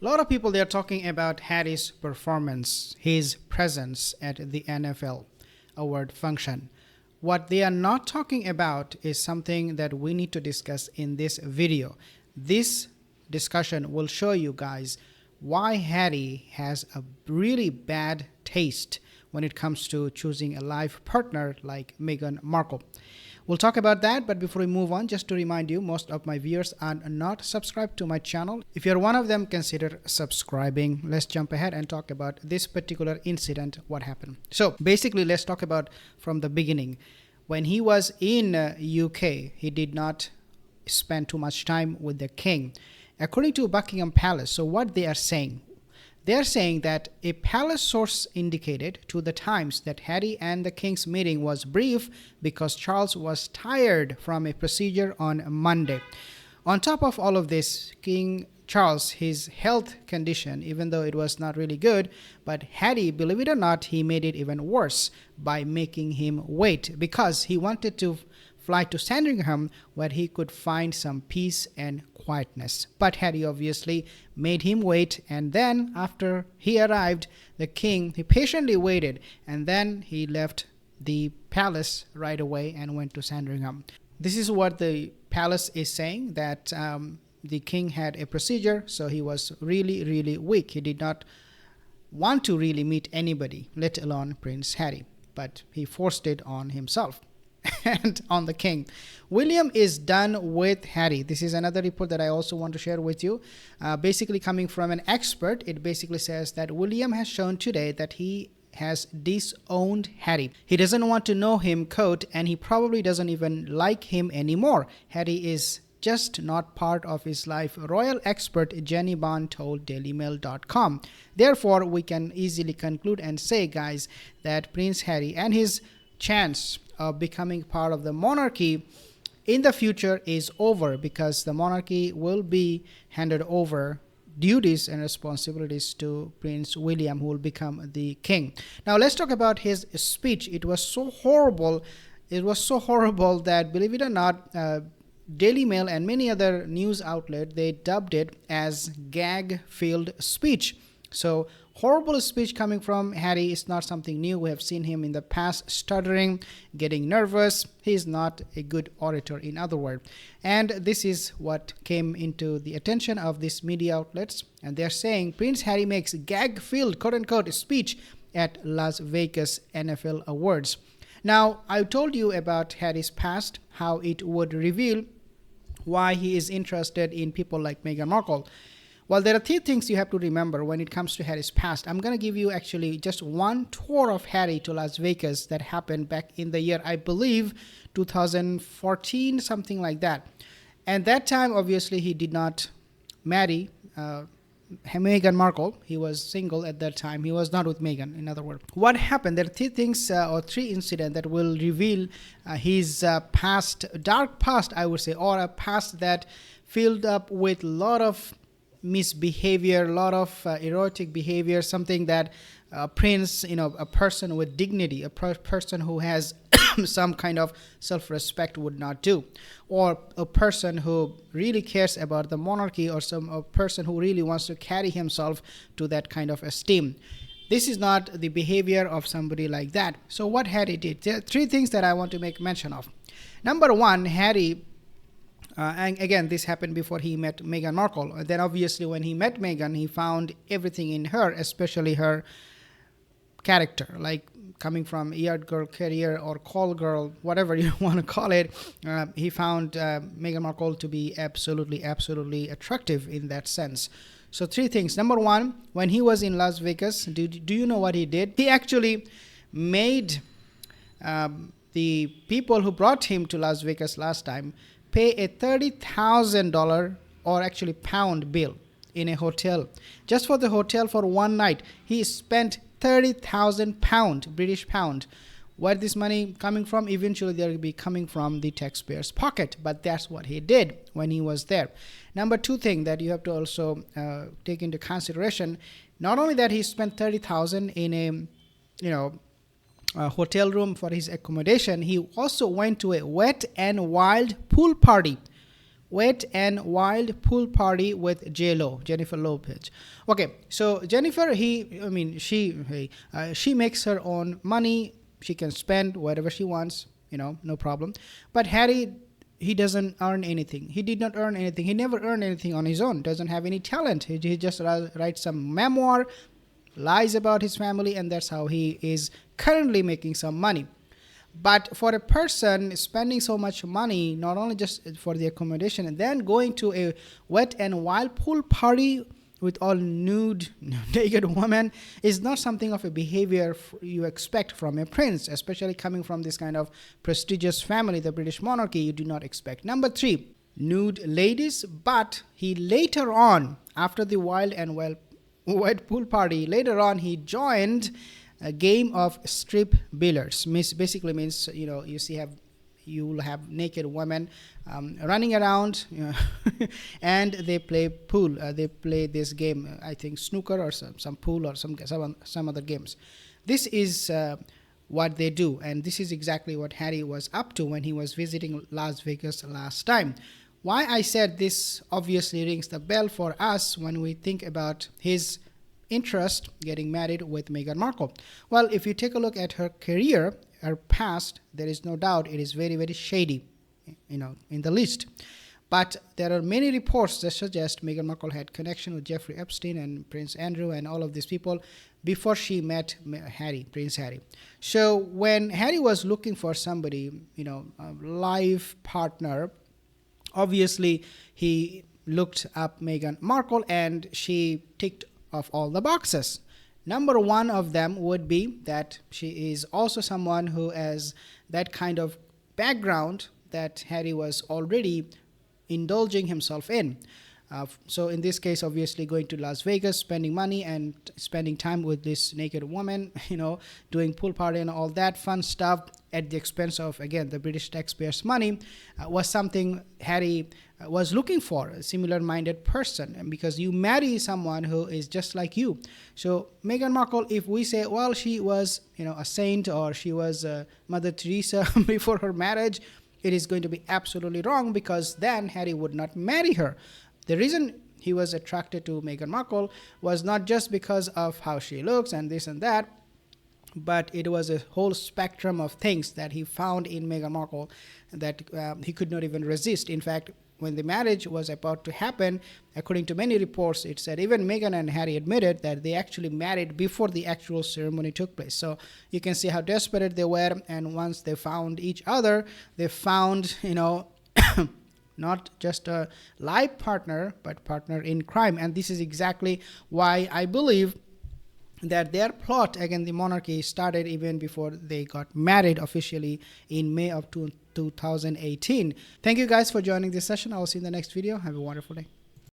A lot of people, they're talking about Harry's performance, his presence at the NFL award function. What they are not talking about is something that we need to discuss in this video. This discussion will show you guys why Harry has a really bad taste when it comes to choosing a life partner like Meghan Markle. We'll talk about that, but before we move on, just to remind you, most of my viewers are not subscribed to my channel. If you're one of them, consider subscribing. Let's jump ahead and talk about this particular incident, what happened. So basically, let's talk about from the beginning. When he was in UK, he did not spend too much time with the king. According to Buckingham Palace, so what they are saying, they are saying that a palace source indicated to the Times that Harry and the King's meeting was brief because Charles was tired from a procedure on Monday. On top of all of this, King Charles, his health condition, even though it was not really good, but Harry, believe it or not, he made it even worse by making him wait because he wanted to fly to Sandringham where he could find some peace and quietness. But Harry obviously made him wait, and then after he arrived, the king, he patiently waited, and then he left the palace right away and went to Sandringham. This is what the palace is saying, that the king had a procedure, so he was really weak. He did not want to really meet anybody, let alone Prince Harry, but he forced it on himself and on the king. William is done with Harry. This is another report that I also want to share with you. Basically coming from an expert, it basically says that William has shown today that he has disowned Harry. He doesn't want to know him, quote, and he probably doesn't even like him anymore. Harry is just not part of his life, royal expert Jenny Bond told dailymail.com. Therefore, we can easily conclude and say, guys, that Prince Harry and his chance of becoming part of the monarchy in the future is over, because the monarchy will be handed over duties and responsibilities to Prince William, who will become the king. Now let's talk about his speech. It was so horrible. It was so horrible that, believe it or not, Daily Mail and many other news outlets, they dubbed it as gag-filled speech. So horrible speech coming from Harry is not something new. We have seen him in the past stuttering, getting nervous. He is not a good orator, in other words. And this is what came into the attention of these media outlets. And they're saying Prince Harry makes gag-filled, quote-unquote, speech at Las Vegas NFL Awards. Now, I told you about Harry's past, how it would reveal why he is interested in people like Meghan Markle. Well, there are three things you have to remember when it comes to Harry's past. I'm going to give you actually just one tour of Harry to Las Vegas that happened back in the year, I believe, 2014, something like that. And that time, obviously, he did not marry Meghan Markle. He was single at that time. He was not with Meghan, in other words. What happened? There are three things or three incidents that will reveal his past, dark past, I would say, or a past that filled up with a lot of misbehavior, a lot of erotic behavior, something that Prince, a person with dignity, a person who has some kind of self-respect would not do, or a person who really cares about the monarchy, or a person who really wants to carry himself to that kind of esteem. This is not the behavior of somebody like that. So what Harry did, there are three things that I want to make mention of. Number one, Harry, and again, this happened before he met Meghan Markle. Then obviously when he met Meghan, he found everything in her, especially her character, like coming from yard girl career or call girl, whatever you want to call it. He found Meghan Markle to be absolutely attractive in that sense. So three things. Number one, when he was in Las Vegas, do you know what he did? He actually made the people who brought him to Las Vegas last time pay a $30,000 or actually pound bill in a hotel. Just for the hotel for one night, he spent 30,000 pound, British pound. Where this money coming from? Eventually they'll be coming from the taxpayer's pocket, but that's what he did when he was there. Number two thing that you have to also take into consideration, not only that he spent 30,000 in a hotel room for his accommodation, he also went to a wet and wild pool party Wet and Wild Pool Party with J-Lo, Jennifer Lopez. Okay, so Jennifer, she makes her own money. She can spend whatever she wants, no problem. But Harry, he doesn't earn anything. He did not earn anything. He never earned anything on his own. Doesn't have any talent. He just writes some memoir, lies about his family, and that's how he is currently making some money. But for a person spending so much money, not only just for the accommodation, and then going to a wet and wild pool party with all nude, naked women is not something of a behavior you expect from a prince, especially coming from this kind of prestigious family, the British monarchy. You do not expect. Number 3, nude ladies. But he later on, after the wild and wet pool party, later on he joined a game of strip billiards. Basically means, you will have naked women running around, and they play pool. They play this game, I think snooker or some pool or some other games. This is what they do, and this is exactly what Harry was up to when he was visiting Las Vegas last time. Why I said this obviously rings the bell for us when we think about his interest getting married with Meghan Markle. Well, if you take a look at her career, her past, there is no doubt it is very, very shady, in the list. But there are many reports that suggest Meghan Markle had connection with Jeffrey Epstein and Prince Andrew and all of these people before she met Prince Harry. So when Harry was looking for somebody, a life partner, obviously he looked up Meghan Markle, and she ticked off all the boxes. Number 1 of them would be that she is also someone who has that kind of background that Harry was already indulging himself in. So in this case, obviously going to Las Vegas, spending money and spending time with this naked woman, doing pool party and all that fun stuff at the expense of, again, the British taxpayers' money, was something Harry was looking for, a similar-minded person, and because you marry someone who is just like you. So Meghan Markle, if we say, well, she was, a saint, or she was Mother Teresa before her marriage, it is going to be absolutely wrong, because then Harry would not marry her. The reason he was attracted to Meghan Markle was not just because of how she looks and this and that, but it was a whole spectrum of things that he found in Meghan Markle that he could not even resist. In fact, when the marriage was about to happen, according to many reports, it said even Meghan and Harry admitted that they actually married before the actual ceremony took place. So you can see how desperate they were, and once they found each other, they found, not just a life partner, but partner in crime. And this is exactly why I believe that their plot against the monarchy started even before they got married officially in May of 2018. Thank you guys for joining this session. I will see you in the next video. Have a wonderful day.